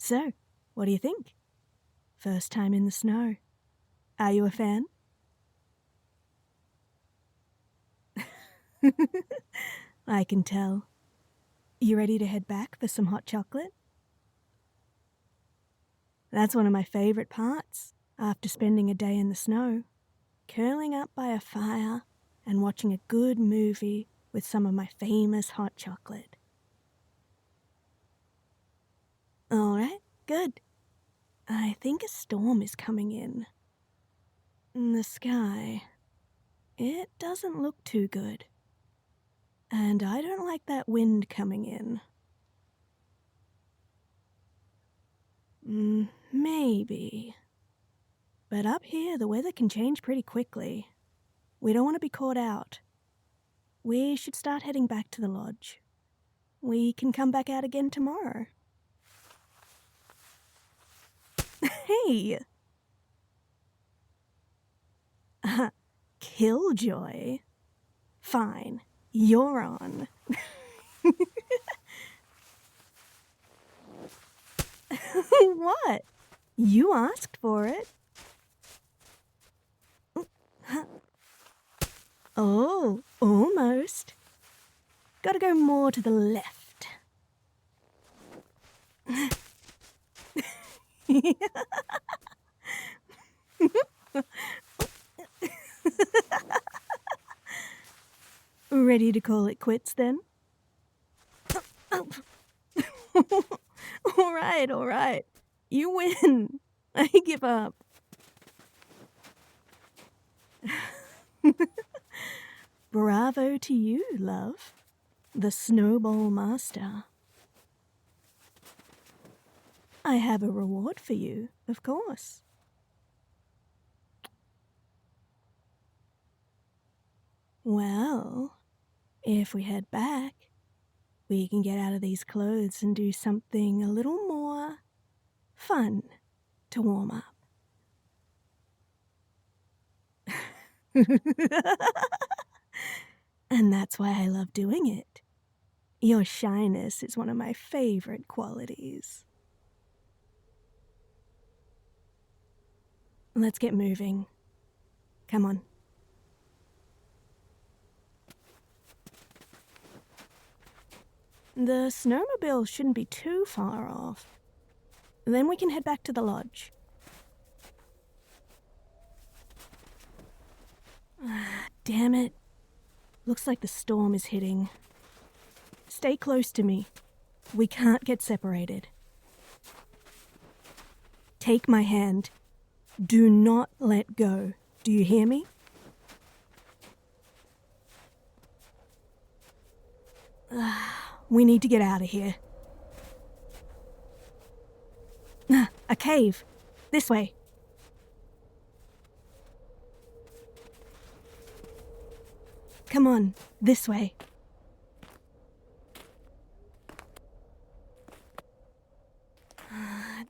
So, what do you think? First time in the snow. Are you a fan? I can tell. You ready to head back for some hot chocolate? That's one of my favorite parts after spending a day in the snow. Curling up by a fire and watching a good movie with some of my famous hot chocolate. All right, good. I think a storm is coming in. The sky, it doesn't look too good. And I don't like that wind coming in. Maybe. But up here, the weather can change pretty quickly. We don't want to be caught out. We should start heading back to the lodge. We can come back out again tomorrow. Hey! Killjoy? Fine, you're on. What? You asked for it. Oh, almost. Gotta go more to the left. Ready to call it quits then? All right. You win. I give up. Bravo to you, love. The Snowball Master. I have a reward for you, of course. Well, if we head back, we can get out of these clothes and do something a little more fun to warm up. And that's why I love doing it. Your shyness is one of my favorite qualities. Let's get moving. Come on. The snowmobile shouldn't be too far off. Then we can head back to the lodge. Damn it. Looks like the storm is hitting. Stay close to me. We can't get separated. Take my hand. Do not let go. Do you hear me? We need to get out of here. A cave. This way. Come on, this way.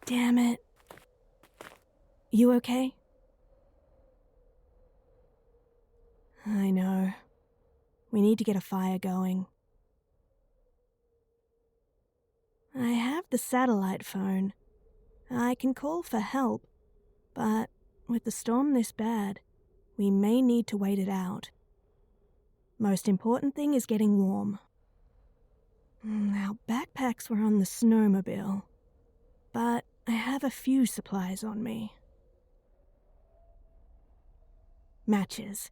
Damn it. You okay? I know. We need to get a fire going. I have the satellite phone. I can call for help, but with the storm this bad, we may need to wait it out. Most important thing is getting warm. Our backpacks were on the snowmobile, but I have a few supplies on me. Matches.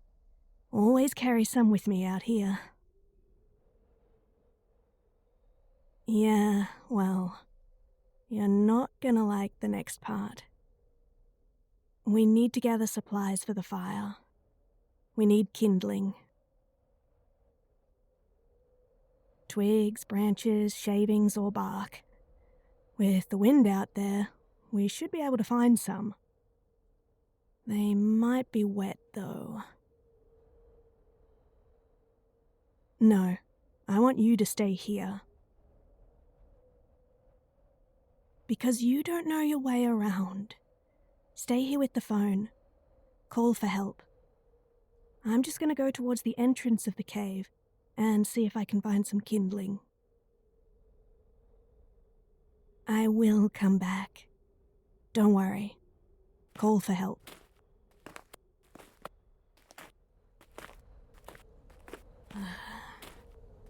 Always carry some with me out here. Yeah, well, you're not gonna like the next part. We need to gather supplies for the fire. We need kindling. Twigs, branches, shavings, or bark. With the wind out there, we should be able to find some. They might be wet, though. No, I want you to stay here. Because you don't know your way around. Stay here with the phone. Call for help. I'm just going to go towards the entrance of the cave and see if I can find some kindling. I will come back. Don't worry. Call for help.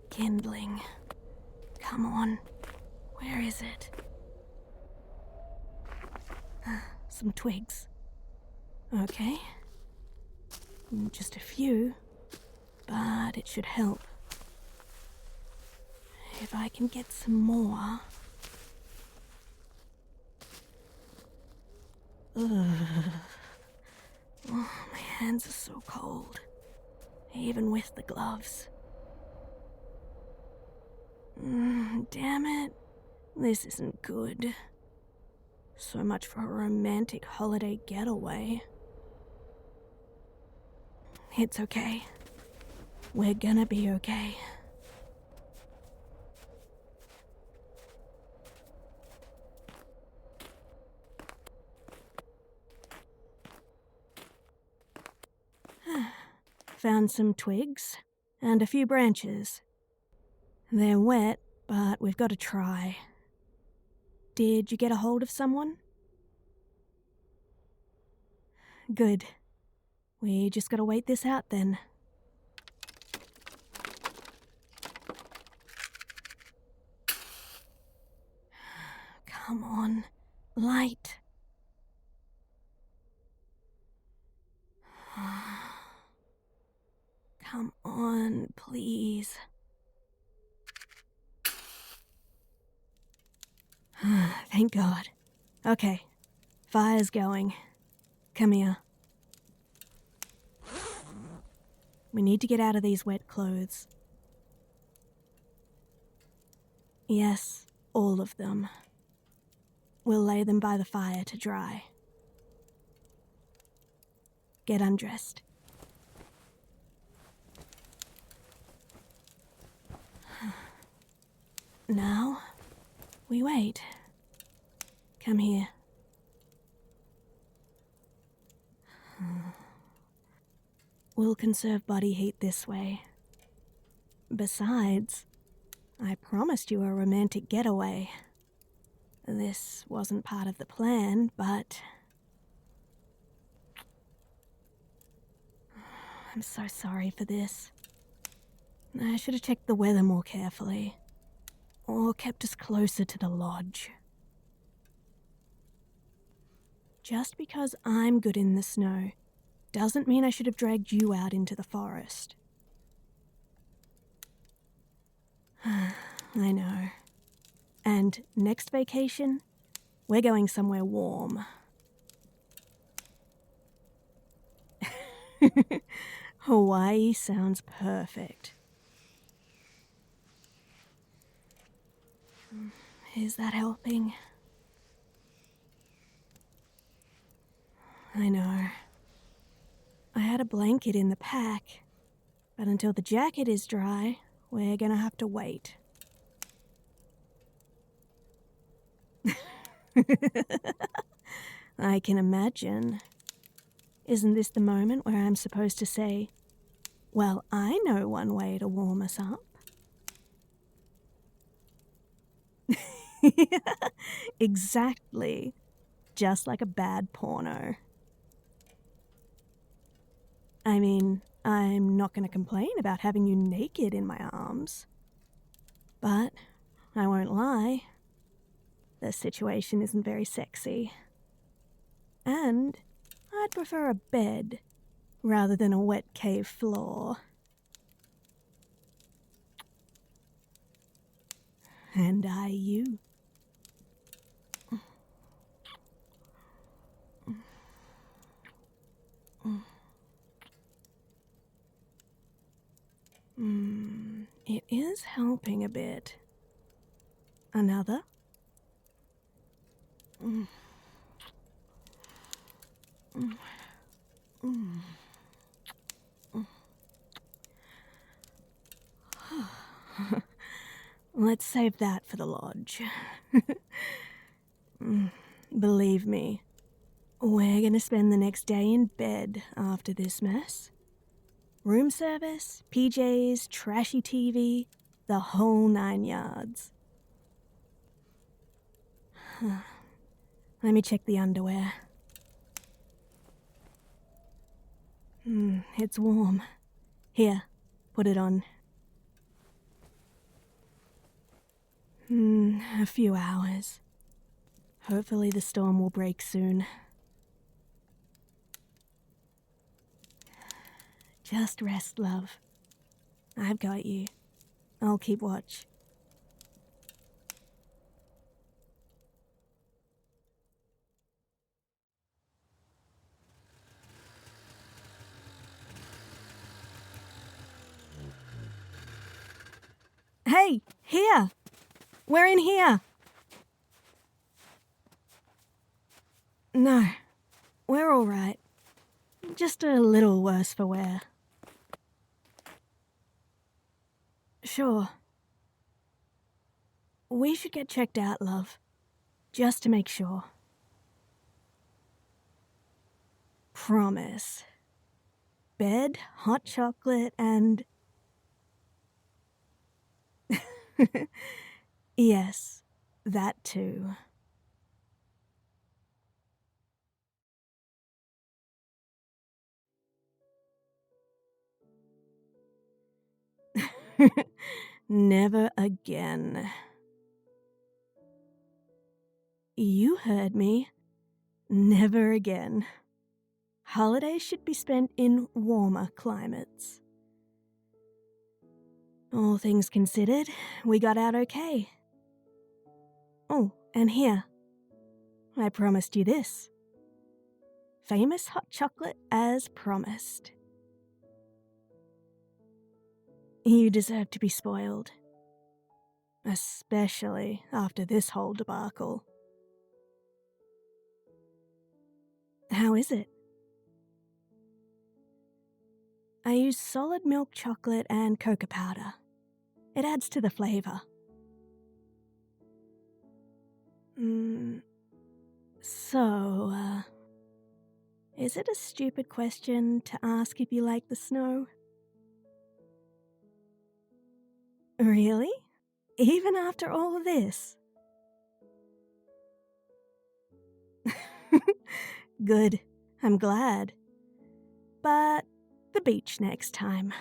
Kindling. Come on. Where is it? Some twigs. Okay. Just a few, but it should help. If I can get some more... Ugh. Oh, my hands are so cold, even with the gloves. Damn it. This isn't good. So much for a romantic holiday getaway. It's okay. We're gonna be okay. Found some twigs and a few branches. They're wet, but we've got to try. Did you get a hold of someone? Good. We just gotta wait this out then. Come on, light. Come on, please. Thank God. Okay, fire's going. Come here. We need to get out of these wet clothes. Yes, all of them. We'll lay them by the fire to dry. Get undressed. Now, we wait. Come here. We'll conserve body heat this way. Besides, I promised you a romantic getaway. This wasn't part of the plan, but... I'm so sorry for this. I should have checked the weather more carefully. Or kept us closer to the lodge. Just because I'm good in the snow doesn't mean I should have dragged you out into the forest. I know. And next vacation, we're going somewhere warm. Hawaii sounds perfect. Is that helping? I know. I had a blanket in the pack, but until the jacket is dry, we're gonna have to wait. I can imagine. Isn't this the moment where I'm supposed to say, well, I know one way to warm us up? Exactly. Just like a bad porno. I mean, I'm not going to complain about having you naked in my arms. But I won't lie. The situation isn't very sexy. And I'd prefer a bed rather than a wet cave floor. And I you. It is helping a bit. Another? Let's save that for the lodge. Believe me, we're gonna spend the next day in bed after this mess. Room service, PJs, trashy TV, the whole 9 yards. Let me check the underwear. It's warm. Here, put it on. A few hours. Hopefully the storm will break soon. Just rest, love. I've got you. I'll keep watch. Hey, here! We're in here! No, we're all right. Just a little worse for wear. Sure. We should get checked out, love. Just to make sure. Promise. Bed, hot chocolate, and... Yes, that too. Never again. You heard me. Never again. Holidays should be spent in warmer climates. All things considered, we got out okay. Oh, and here. I promised you this. Famous hot chocolate as promised. You deserve to be spoiled. Especially after this whole debacle. How is it? I use solid milk chocolate and cocoa powder. It adds to the flavor. So, is it a stupid question to ask if you like the snow? Really? Even after all of this? Good. I'm glad. But the beach next time.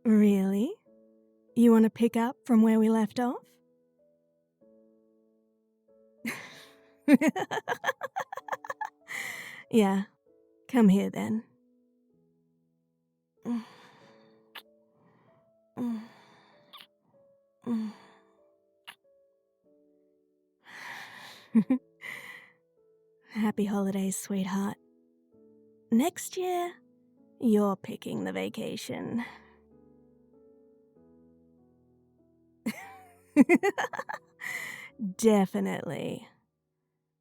Really? You want to pick up from where we left off? Yeah, come here then. Happy holidays, sweetheart. Next year, you're picking the vacation. Definitely.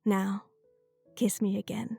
Now, kiss me again.